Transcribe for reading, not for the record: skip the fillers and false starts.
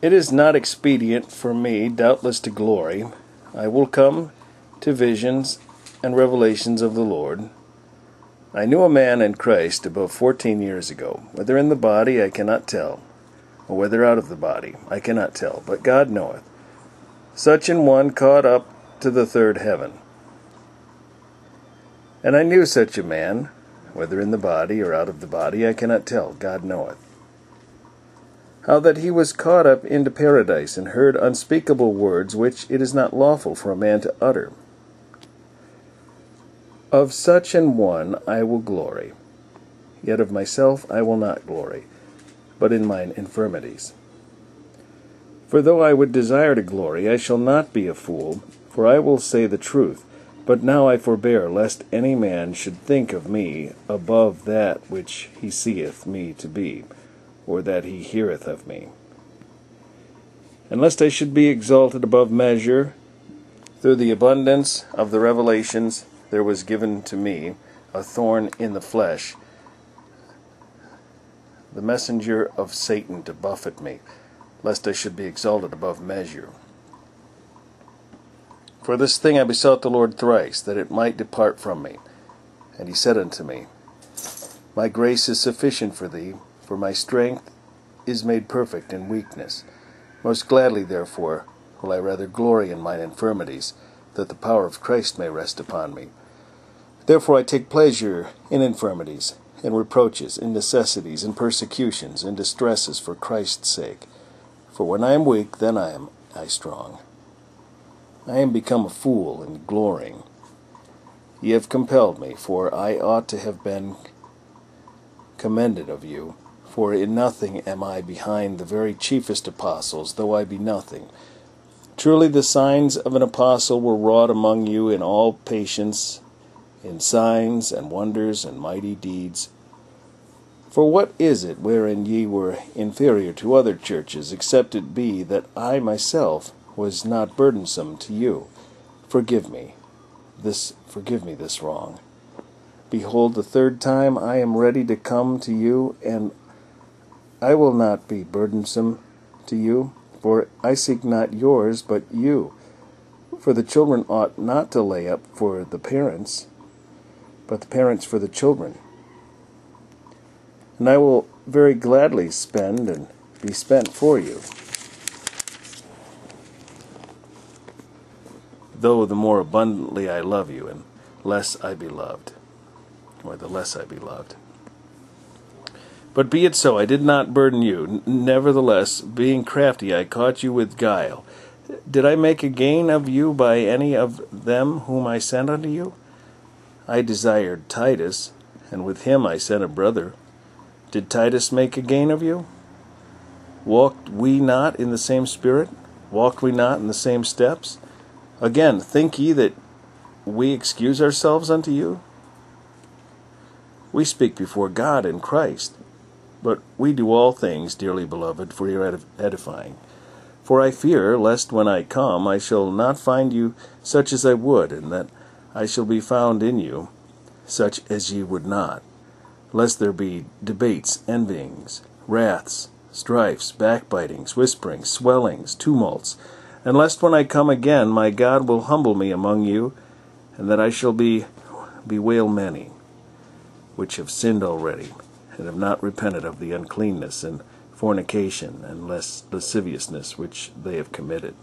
It is not expedient for me, doubtless, to glory. I will come to visions and revelations of the Lord. I knew a man in Christ above 14 years ago, whether in the body I cannot tell, or whether out of the body I cannot tell, but God knoweth. Such an one caught up to the third heaven. And I knew such a man, whether in the body or out of the body I cannot tell, God knoweth. How that he was caught up into paradise, and heard unspeakable words which it is not lawful for a man to utter. Of such an one I will glory. Yet of myself I will not glory, but in mine infirmities. For though I would desire to glory, I shall not be a fool, for I will say the truth. But now I forbear, lest any man should think of me above that which he seeth me to be, or that he heareth of me. And lest I should be exalted above measure, through the abundance of the revelations there was given to me a thorn in the flesh, the messenger of Satan to buffet me, lest I should be exalted above measure. For this thing I besought the Lord thrice, that it might depart from me. And he said unto me, My grace is sufficient for thee, for my strength is made perfect in weakness. Most gladly, therefore, will I rather glory in mine infirmities, that the power of Christ may rest upon me. Therefore I take pleasure in infirmities, in reproaches, in necessities, in persecutions, in distresses for Christ's sake. For when I am weak, then am I strong. I am become a fool in glorying. Ye have compelled me, for I ought to have been commended of you. For in nothing am I behind the very chiefest apostles, though I be nothing. Truly the signs of an apostle were wrought among you in all patience, in signs and wonders and mighty deeds. For what is it wherein ye were inferior to other churches, except it be that I myself was not burdensome to you? Forgive me this wrong. Behold, the third time I am ready to come to you, and I will not be burdensome to you, for I seek not yours, but you. For the children ought not to lay up for the parents, but the parents for the children. And I will very gladly spend and be spent for you. Though the more abundantly I love you, and less I be loved, or the less I be loved. But be it so, I did not burden you. Nevertheless, being crafty, I caught you with guile. Did I make a gain of you by any of them whom I sent unto you? I desired Titus, and with him I sent a brother. Did Titus make a gain of you? Walked we not in the same spirit? Walked we not in the same steps? Again, think ye that we excuse ourselves unto you? We speak before God and Christ, but we do all things, dearly beloved, for your edifying. For I fear, lest when I come I shall not find you such as I would, and that I shall be found in you such as ye would not, lest there be debates, envyings, wraths, strifes, backbitings, whisperings, swellings, tumults, and lest when I come again my God will humble me among you, and that I shall bewail many, which have sinned already, and have not repented of the uncleanness and fornication and lasciviousness which they have committed.